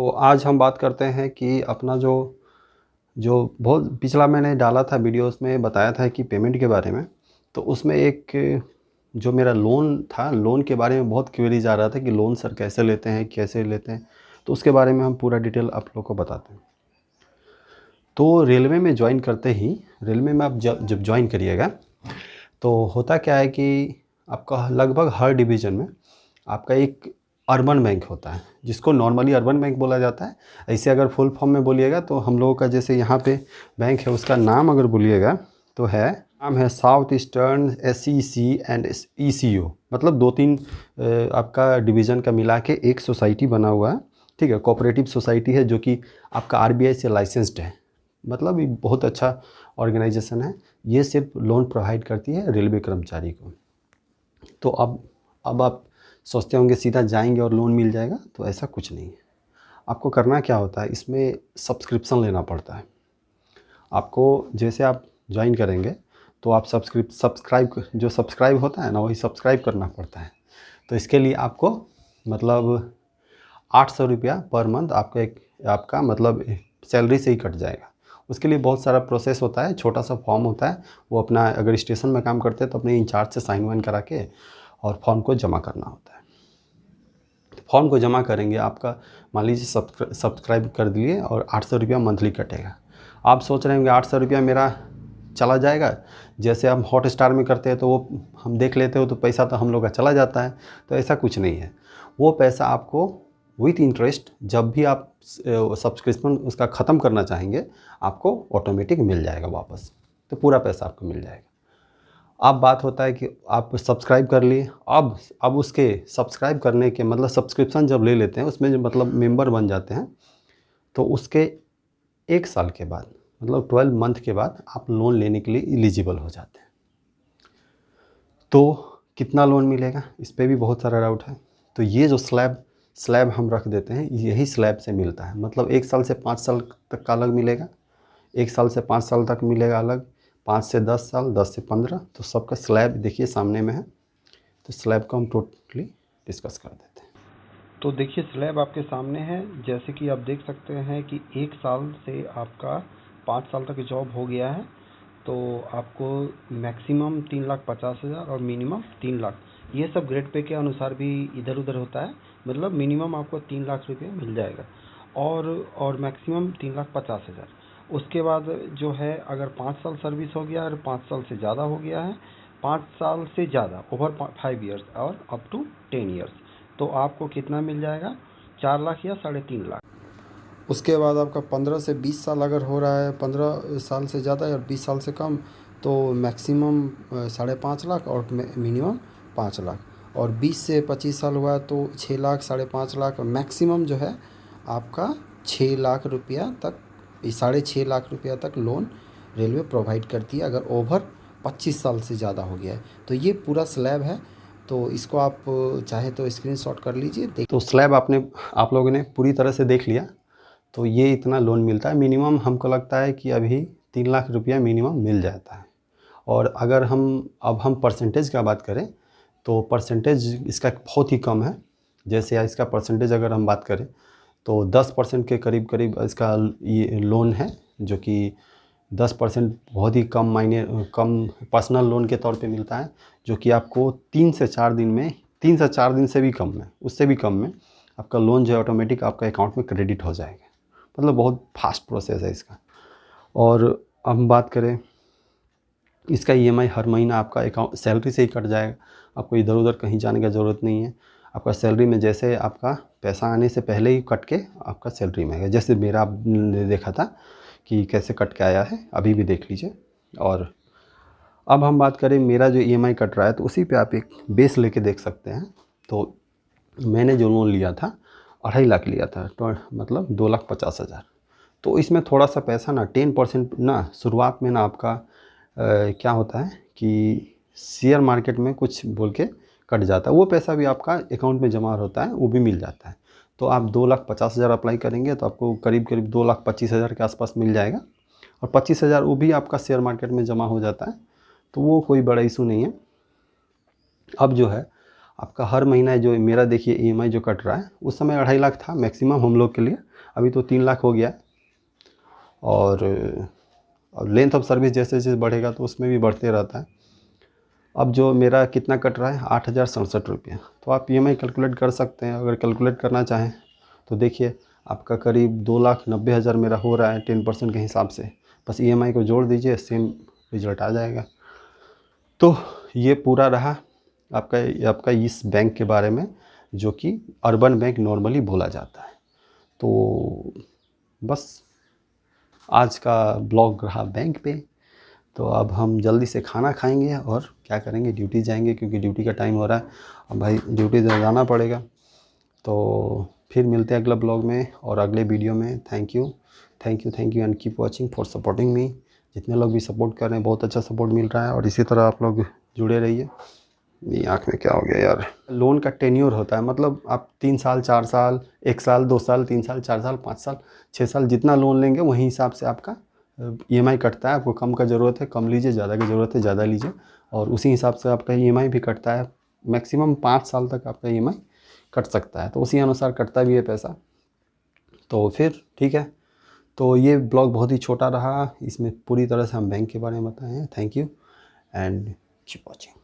तो आज हम बात करते हैं कि अपना जो जो बहुत पिछला मैंने डाला था वीडियो, उसमें बताया था कि पेमेंट के बारे में। तो उसमें एक जो मेरा लोन था, लोन के बारे में बहुत क्वेरीज आ रहा था कि लोन सर कैसे लेते हैं, कैसे लेते हैं। तो उसके बारे में हम पूरा डिटेल आप लोग को बताते हैं। तो रेलवे में ज्वाइन करते ही, रेलवे में आप जब ज्वाइन करिएगा तो होता क्या है कि आपका लगभग हर डिवीज़न में आपका एक अर्बन बैंक होता है, जिसको नॉर्मली अर्बन बैंक बोला जाता है। ऐसे अगर फुल फॉर्म में बोलिएगा तो हम लोगों का जैसे यहाँ पे बैंक है, उसका नाम अगर बोलिएगा तो नाम है south eastern SEC and ECO। मतलब दो तीन आपका डिवीज़न का मिला के एक सोसाइटी बना हुआ है। ठीक है, कोऑपरेटिव सोसाइटी है जो कि आपका RBI से लाइसेंस्ड है। मतलब ये बहुत अच्छा ऑर्गेनाइजेशन है। ये सिर्फ लोन प्रोवाइड करती है रेलवे कर्मचारी को। तो अब आप सोचते होंगे सीधा जाएंगे और लोन मिल जाएगा, तो ऐसा कुछ नहीं है। आपको करना क्या होता है, इसमें सब्सक्रिप्शन लेना पड़ता है। आपको जैसे आप ज्वाइन करेंगे तो आप सब्सक्राइब होता है ना, वही सब्सक्राइब करना पड़ता है। तो इसके लिए आपको मतलब 800 रुपया पर मंथ आपका मतलब सैलरी से ही कट जाएगा। उसके लिए बहुत सारा प्रोसेस होता है, छोटा सा फॉर्म होता है। वो अपना अगर स्टेशन में काम करते हैं तो अपने इंचार्ज से साइन वाइन करा के और फॉर्म को जमा करना होता है। फॉर्म को जमा करेंगे, आपका मान लीजिए सब्सक्राइब कर दिए और 800 रुपया मंथली कटेगा। आप सोच रहे होंगे 800 रुपया मेरा चला जाएगा। जैसे हम हॉटस्टार में करते हैं तो वो हम देख लेते हो तो पैसा तो हम लोग का चला जाता है। तो ऐसा कुछ नहीं है। वो पैसा आपको विथ इंटरेस्ट जब भी आप सब्सक्रिप्शन उसका ख़त्म करना चाहेंगे आपको ऑटोमेटिक मिल जाएगा वापस। तो पूरा पैसा आपको मिल जाएगा। अब बात होता है कि आप सब्सक्राइब कर लिए। अब उसके सब्सक्राइब करने के मतलब सब्सक्रिप्शन जब ले लेते हैं, उसमें जो मतलब मेंबर बन जाते हैं, तो उसके 1 साल के बाद मतलब 12 मंथ के बाद आप लोन लेने के लिए एलिजिबल हो जाते हैं। तो कितना लोन मिलेगा, इस पर भी बहुत सारा डाउट है। तो ये जो स्लैब हम रख देते हैं, यही स्लैब से मिलता है। मतलब 1 साल से 5 साल तक का अलग मिलेगा, 1 साल से 5 साल तक मिलेगा अलग, 5 से 10 साल, 10 से 15। तो सबका स्लैब देखिए सामने में है। तो स्लैब को हम टोटली डिस्कस कर देते हैं। तो देखिए स्लैब आपके सामने है। जैसे कि आप देख सकते हैं कि 1 साल से आपका 5 साल तक जॉब हो गया है तो आपको मैक्सिमम 3,50,000 और मिनिमम 3 लाख, ये सब ग्रेड पे के अनुसार भी इधर उधर होता है। मतलब मिनिमम आपको 3 लाख रुपये मिल जाएगा और मैक्सिमम 3,50,000। उसके बाद जो है अगर 5 साल सर्विस हो गया और 5 साल से ज़्यादा हो गया है, 5 साल से ज़्यादा ओवर 5 ईयर्स और अप टू 10 ईयर्स, तो आपको कितना मिल जाएगा, 4 लाख या 3.5 लाख। उसके बाद आपका 15 से 20 साल अगर हो रहा है, 15 साल से ज़्यादा और 20 साल से कम, तो मैक्सिमम 5.5 लाख और मिनिमम 5 लाख। और 20 से 25 साल हुआ तो 6 लाख, 5.5 लाख, और मैक्सिमम जो है आपका 6 लाख रुपया तक, 6.5 लाख रुपया तक लोन रेलवे प्रोवाइड करती है अगर ओवर 25 साल से ज़्यादा हो गया है। तो ये पूरा स्लैब है। तो इसको आप चाहे तो स्क्रीनशॉट कर लीजिए। तो स्लैब आप लोगों ने पूरी तरह से देख लिया। तो ये इतना लोन मिलता है। मिनिमम हमको लगता है कि अभी 3 लाख रुपया मिनिमम मिल जाता है। और अगर हम परसेंटेज का बात करें तो परसेंटेज इसका बहुत ही कम है। जैसे इसका परसेंटेज अगर हम बात करें तो 10% के करीब करीब इसका ये लोन है, जो कि 10% बहुत ही कम पर्सनल लोन के तौर पे मिलता है, जो कि आपको 3 से 4 दिन से भी कम में, उससे भी कम में आपका लोन जो है ऑटोमेटिक आपका अकाउंट में क्रेडिट हो जाएगा। मतलब बहुत फास्ट प्रोसेस है इसका। और अब हम बात करें इसका EMI हर महीना आपका अकाउंट सैलरी से ही कट जाएगा। आपको इधर उधर कहीं जाने की ज़रूरत नहीं है। आपका सैलरी में जैसे आपका पैसा आने से पहले ही कट के आपका सैलरी में आएगा। जैसे मेरा आपने देखा था कि कैसे कट के आया है, अभी भी देख लीजिए। और अब हम बात करें मेरा जो EMI कट रहा है, तो उसी पे आप एक बेस लेके देख सकते हैं। तो मैंने जो लोन लिया था 2.5 लाख लिया था, तो मतलब 2,50,000। तो इसमें थोड़ा सा पैसा ना 10% ना शुरुआत में ना आपका क्या होता है कि शेयर मार्केट में कुछ बोल के कट जाता है। वो पैसा भी आपका अकाउंट में जमा होता है, वो भी मिल जाता है। तो आप 2,50,000 अप्लाई करेंगे तो आपको करीब करीब 2,25,000 के आसपास मिल जाएगा। और 25,000 वो भी आपका शेयर मार्केट में जमा हो जाता है। तो वो कोई बड़ा इशू नहीं है। अब जो है आपका हर महीना जो मेरा देखिए EMI जो कट रहा है, उस समय 2.5 लाख था मैक्सिमम हम लोग के लिए। अभी तो 3 लाख हो गया। और लेंथ ऑफ सर्विस जैसे जैसे बढ़ेगा तो उसमें भी बढ़ते रहता है। अब जो मेरा कितना कट रहा है 8,067 रुपये। तो आप EMI कैलकुलेट कर सकते हैं। अगर कैलकुलेट करना चाहें तो देखिए आपका करीब 2,90,000 मेरा हो रहा है 10% के हिसाब से। बस EMI को जोड़ दीजिए, सेम रिजल्ट आ जाएगा। तो ये पूरा रहा आपका इस बैंक के बारे में, जो कि अर्बन बैंक नॉर्मली बोला जाता है। तो बस आज का ब्लॉग रहा बैंक पे। तो अब हम जल्दी से खाना खाएंगे और क्या करेंगे, ड्यूटी जाएंगे, क्योंकि ड्यूटी का टाइम हो रहा है। अब भाई ड्यूटी जाना पड़ेगा। तो फिर मिलते हैं अगला ब्लॉग में और अगले वीडियो में। Thank you and keep watching for supporting me. जितने लोग भी सपोर्ट कर रहे हैं, बहुत अच्छा सपोर्ट मिल रहा है और इसी तरह आप लोग जुड़े रहिए। मेरी आँख में क्या हो गया यार। लोन का टेन्योर होता है, मतलब आप 3 साल 4 साल 1 साल 2 साल 3 साल 4 साल 5 साल 6 साल जितना लोन लेंगे वही हिसाब से आपका EMI कटता है। आपको कम का ज़रूरत है कम लीजिए, ज़्यादा की ज़रूरत है ज़्यादा लीजिए, और उसी हिसाब से आपका EMI भी कटता है। मैक्सिमम 5 साल तक आपका EMI कट सकता है, तो उसी अनुसार कटता भी है पैसा। तो फिर ठीक है। तो ये ब्लॉग बहुत ही छोटा रहा, इसमें पूरी तरह से हम बैंक के बारे में बताए हैं। Thank you and keep watching.